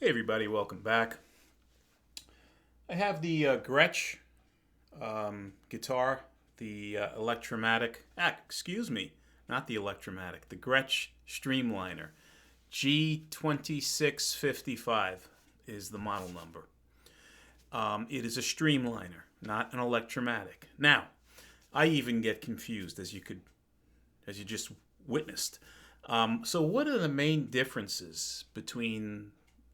Hey everybody, welcome back. I have the Gretsch guitar, the Electromatic, not the Electromatic, the Gretsch Streamliner. G2655 is the model number. It is a Streamliner, not an Electromatic. Now, I even get confused as you just witnessed. So what are the main differences between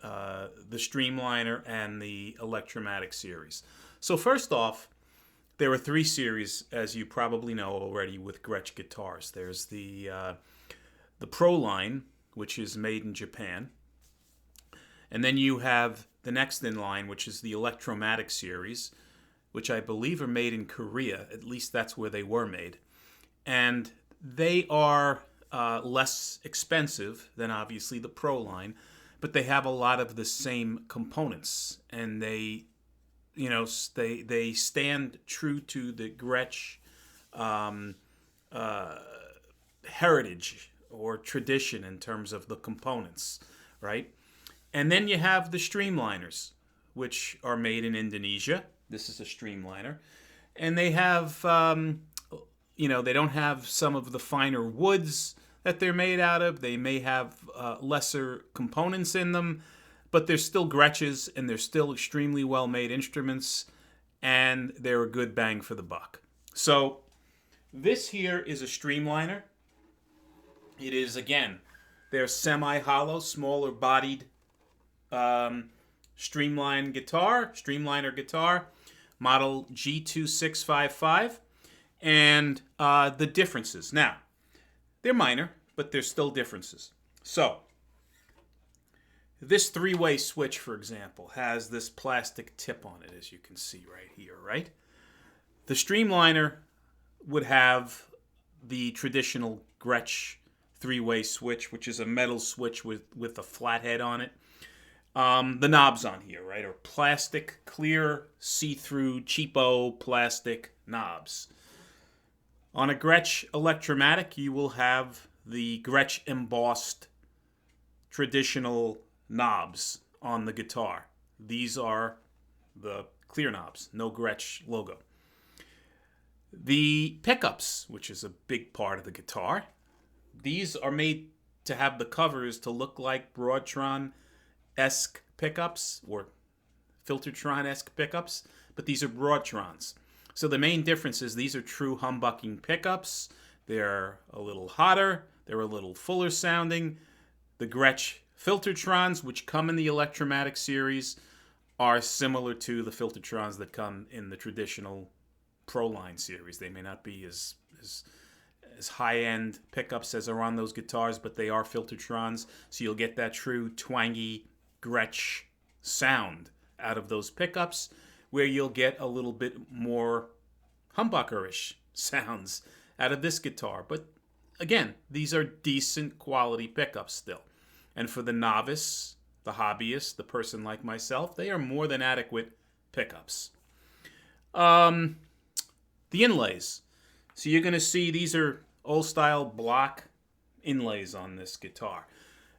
the Streamliner and the Electromatic series? So first off, there are three series, as you probably know already, with Gretsch guitars. There's the Pro line, which is made in Japan, and then you have the next in line, which is the Electromatic series, which I believe are made in Korea. At least that's where they were made, and they are less expensive than obviously the Pro line, but they have a lot of the same components, and they stand true to the Gretsch heritage or tradition in terms of the components, right? And then you have the Streamliners, which are made in Indonesia. This is a Streamliner, and they have they don't have some of the finer woods that they're made out of. They may have lesser components in them, but they're still Gretsches, and they're still extremely well-made instruments, and they're a good bang for the buck. So this here is a Streamliner. It is, again, they're semi-hollow, smaller-bodied Streamliner guitar, model G2655. And the differences. Now, they're minor, but there's still differences. So, this three-way switch, for example, has this plastic tip on it, as you can see right here, right? The Streamliner would have the traditional Gretsch three-way switch, which is a metal switch with a flat head on it. The knobs on here, right, are plastic, clear, see-through, cheapo plastic knobs. On a Gretsch Electromatic, you will have the Gretsch embossed traditional knobs on the guitar. These are the clear knobs, no Gretsch logo. The pickups, which is a big part of the guitar, these are made to have the covers to look like Broadtron-esque pickups or Filtertron-esque pickups, but these are Broadtrons. So the main difference is these are true humbucking pickups. They're a little hotter. They're a little fuller sounding. The Gretsch Filtertrons, which come in the Electromatic series, are similar to the Filtertrons that come in the traditional Pro line series. They may not be as high-end pickups as are on those guitars, but they are Filtertrons, so you'll get that true twangy Gretsch sound out of those pickups, where you'll get a little bit more humbucker-ish sounds out of this guitar. But again, these are decent quality pickups still. And for the novice, the hobbyist, the person like myself, they are more than adequate pickups. The inlays. So you're going to see these are old-style block inlays on this guitar.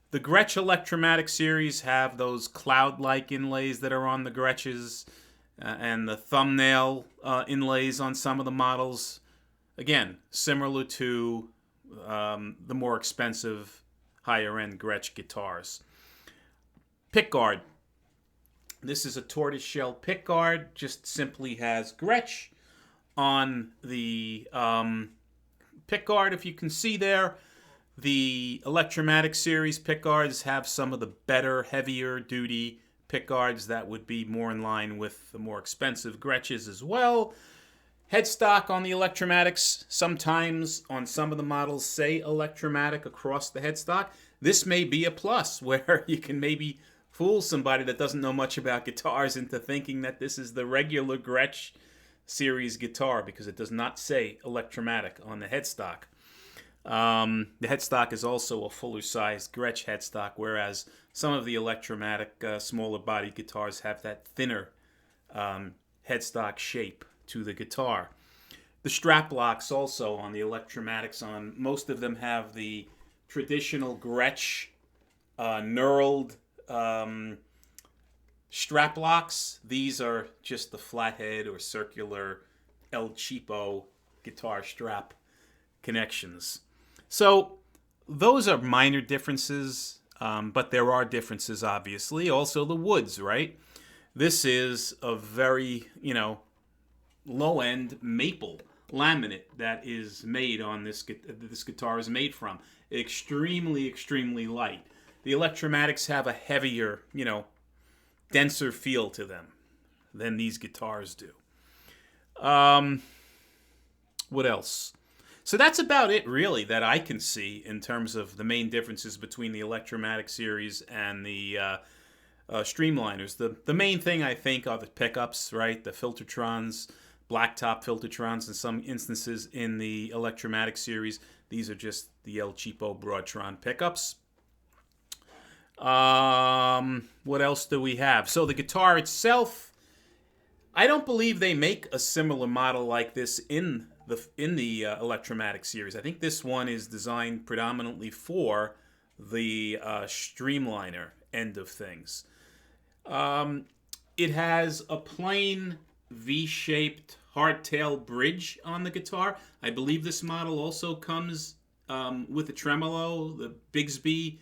The Gretsch Electromatic series have those cloud-like inlays that are on the Gretsches, and the thumbnail inlays on some of the models. Again, similar to the more expensive, higher-end Gretsch guitars. Pickguard. This is a tortoiseshell pickguard. Just simply has Gretsch on the pickguard, if you can see there. The Electromatic series pickguards have some of the better, heavier-duty pickguards that would be more in line with the more expensive Gretsches as well. Headstock on the Electromatics, sometimes on some of the models say Electromatic across the headstock. This may be a plus, where you can maybe fool somebody that doesn't know much about guitars into thinking that this is the regular Gretsch series guitar, because it does not say Electromatic on the headstock. The headstock is also a fuller-sized Gretsch headstock, whereas some of the Electromatic smaller-bodied guitars have that thinner headstock shape to the guitar. The strap locks also on the Electromatics, on most of them, have the traditional Gretsch knurled strap locks. These are just the flathead or circular El Cheapo guitar strap connections. So those are minor differences, but there are differences, obviously. Also, the woods, right? This is a very, low-end maple laminate that is made on this guitar is made from. Extremely, extremely light. The Electromatics have a heavier, denser feel to them than these guitars do. What else? So that's about it, really, that I can see in terms of the main differences between the Electromatic series and the Streamliners. The main thing, I think, are the pickups, right? The Filtertrons, blacktop Filtertrons in some instances in the Electromatic series. These are just the El Cheapo Broadtron pickups. What else do we have? So the guitar itself, I don't believe they make a similar model like this in the Electromatic series. I think this one is designed predominantly for the Streamliner end of things. It has a plain V-shaped hardtail bridge on the guitar. I believe this model also comes with a tremolo, the Bigsby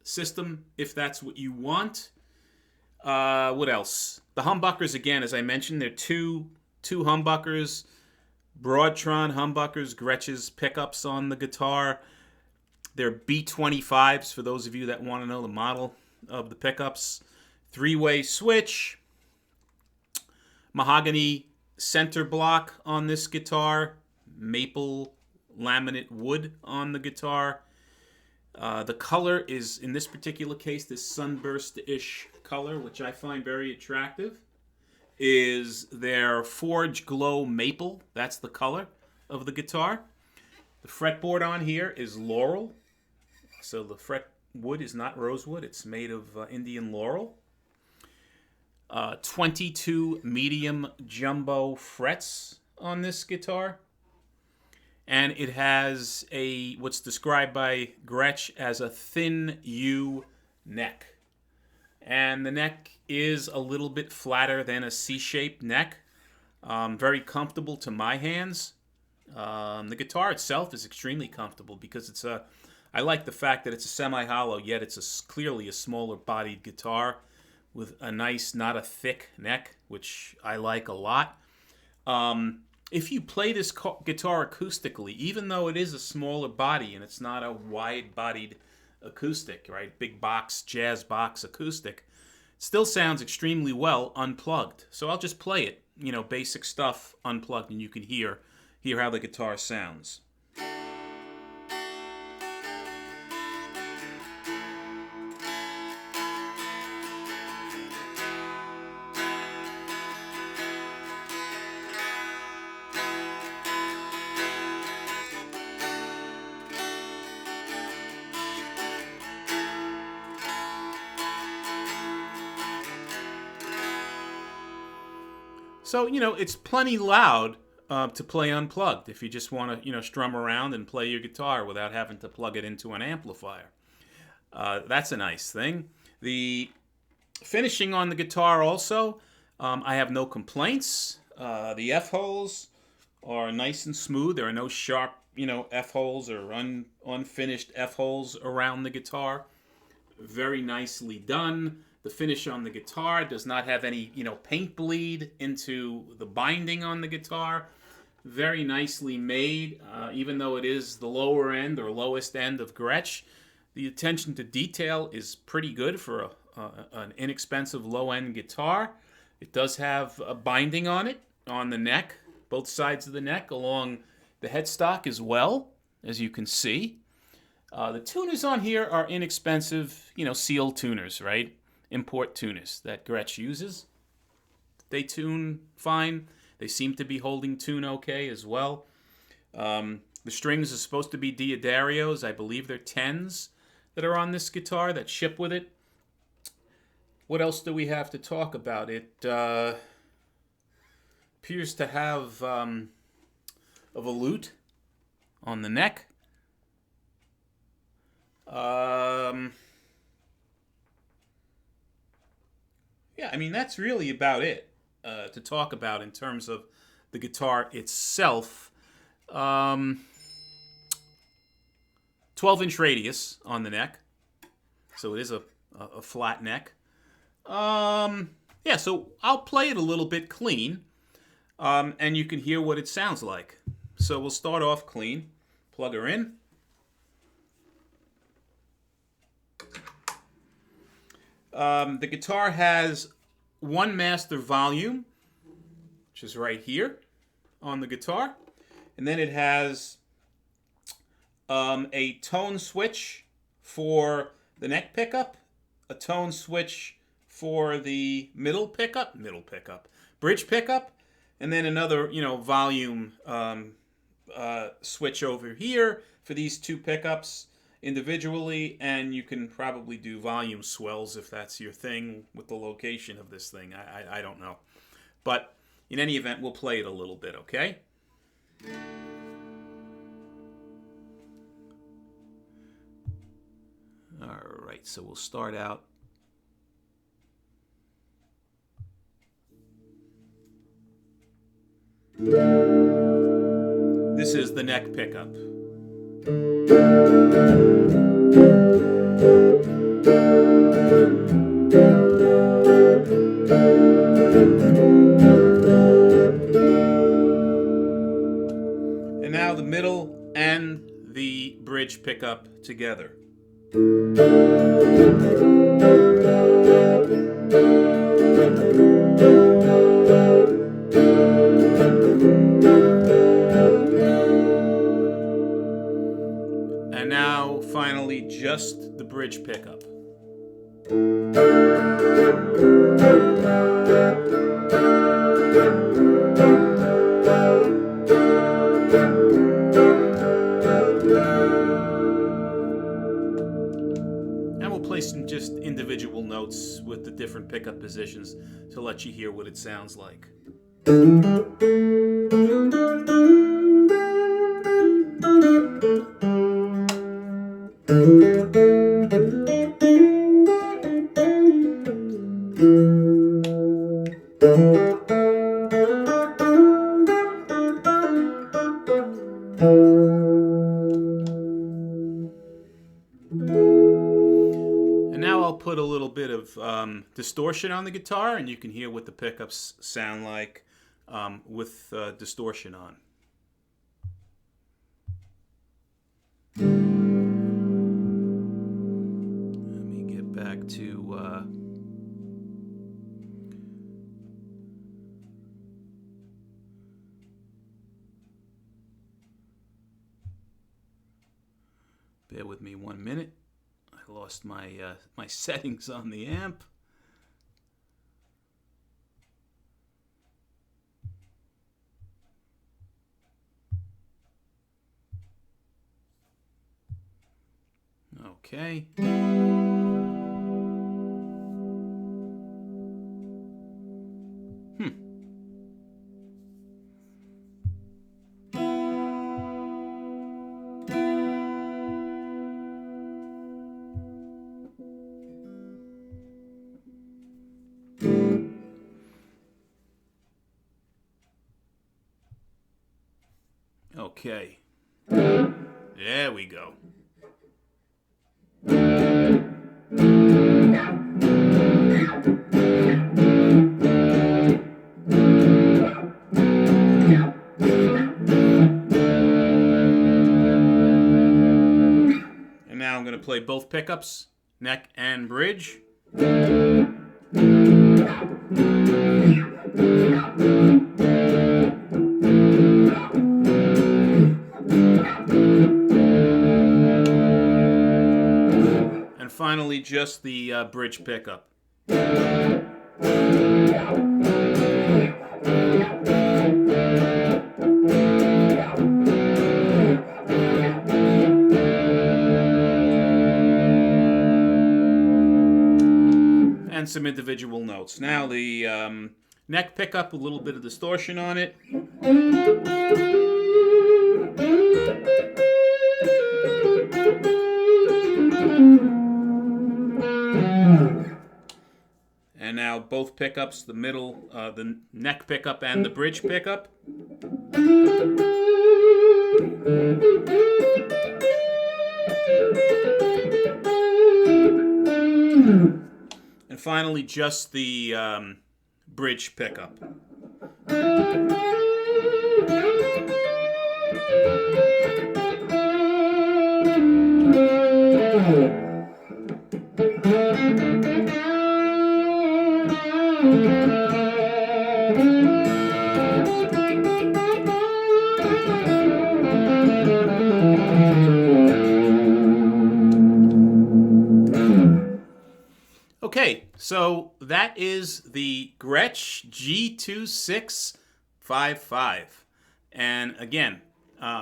system, if that's what you want. What else? The humbuckers, again, as I mentioned, they're two humbuckers, Broadtron humbuckers, Gretsch's pickups on the guitar. They're B25s, for those of you that want to know the model of the pickups. Three-way switch. Mahogany center block on this guitar. Maple laminate wood on the guitar. The color is, in this particular case, this sunburst-ish color, which I find very attractive, is their Forge Glow Maple. That's the color of the guitar. The fretboard on here is laurel. So the fret wood is not rosewood. It's made of Indian laurel. 22 medium jumbo frets on this guitar. And it has what's described by Gretsch as a thin U neck. And the neck is a little bit flatter than a C-shaped neck. Very comfortable to my hands. The guitar itself is extremely comfortable because I like the fact that it's a semi-hollow, yet it's clearly a smaller bodied guitar with a nice, not a thick neck, which I like a lot. If you play this guitar acoustically, even though it is a smaller body and it's not a wide-bodied acoustic, right? Big box, jazz box acoustic, it still sounds extremely well unplugged. So I'll just play it, basic stuff unplugged, and you can hear how the guitar sounds. So, it's plenty loud to play unplugged if you just want to, strum around and play your guitar without having to plug it into an amplifier. That's a nice thing. The finishing on the guitar also, I have no complaints. The F-holes are nice and smooth. There are no sharp, F-holes or unfinished F-holes around the guitar. Very nicely done. The finish on the guitar does not have any, paint bleed into the binding on the guitar. Very nicely made, even though it is the lower end or lowest end of Gretsch. The attention to detail is pretty good for an inexpensive low-end guitar. It does have a binding on it, on the neck, both sides of the neck, along the headstock as well, as you can see. The tuners on here are inexpensive, seal tuners, right? Import tuners that Gretsch uses. They tune fine. They seem to be holding tune okay as well. The strings are supposed to be Diodarios. I believe they're 10s that are on this guitar that ship with it. What else do we have to talk about? It appears to have a volute on the neck. I mean, that's really about it to talk about in terms of the guitar itself. 12-inch radius on the neck, so it is a flat neck. Yeah, so I'll play it a little bit clean, and you can hear what it sounds like. So we'll start off clean. Plug her in. The guitar has one master volume, which is right here on the guitar. And then it has a tone switch for the neck pickup, a tone switch for the bridge pickup, and then another, volume switch over here for these two pickups individually, and you can probably do volume swells if that's your thing with the location of this thing. I don't know. But in any event, we'll play it a little bit, okay? All right, so we'll start out. This is the neck pickup. And now the middle and the bridge pickup together. And now, finally, just the bridge pickup. And we'll play some just individual notes with the different pickup positions to let you hear what it sounds like. And now I'll put a little bit of distortion on the guitar, and you can hear what the pickups sound like with distortion on. Let me get back to bear with me 1 minute. I lost my my settings on the amp. Okay. Okay. There we go. And now I'm going to play both pickups, neck and bridge. And finally, just the bridge pickup. And some individual notes. Now the neck pickup, a little bit of distortion on it. And And now both pickups, the middle, the neck pickup and the bridge pickup. And finally, just the bridge pickup. Okay, so that is the Gretsch G2655. And again,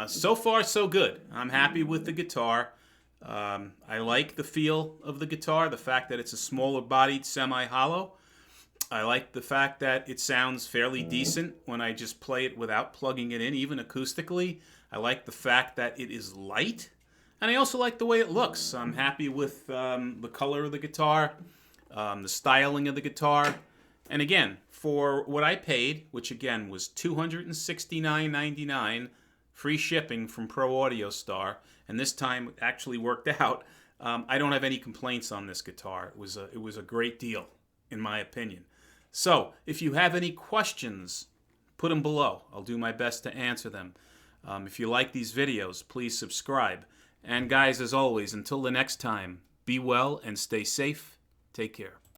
so far so good. I'm happy with the guitar. I like the feel of the guitar, the fact that it's a smaller bodied semi-hollow. I like the fact that it sounds fairly decent when I just play it without plugging it in, even acoustically. I like the fact that it is light. And I also like the way it looks. I'm happy with the color of the guitar, the styling of the guitar. And again, for what I paid, which again was $269.99, free shipping from Pro Audio Star, and this time it actually worked out. I don't have any complaints on this guitar. It was a great deal, in my opinion. So, if you have any questions, put them below. I'll do my best to answer them. If you like these videos, please subscribe. And guys, as always, until the next time, be well and stay safe. Take care.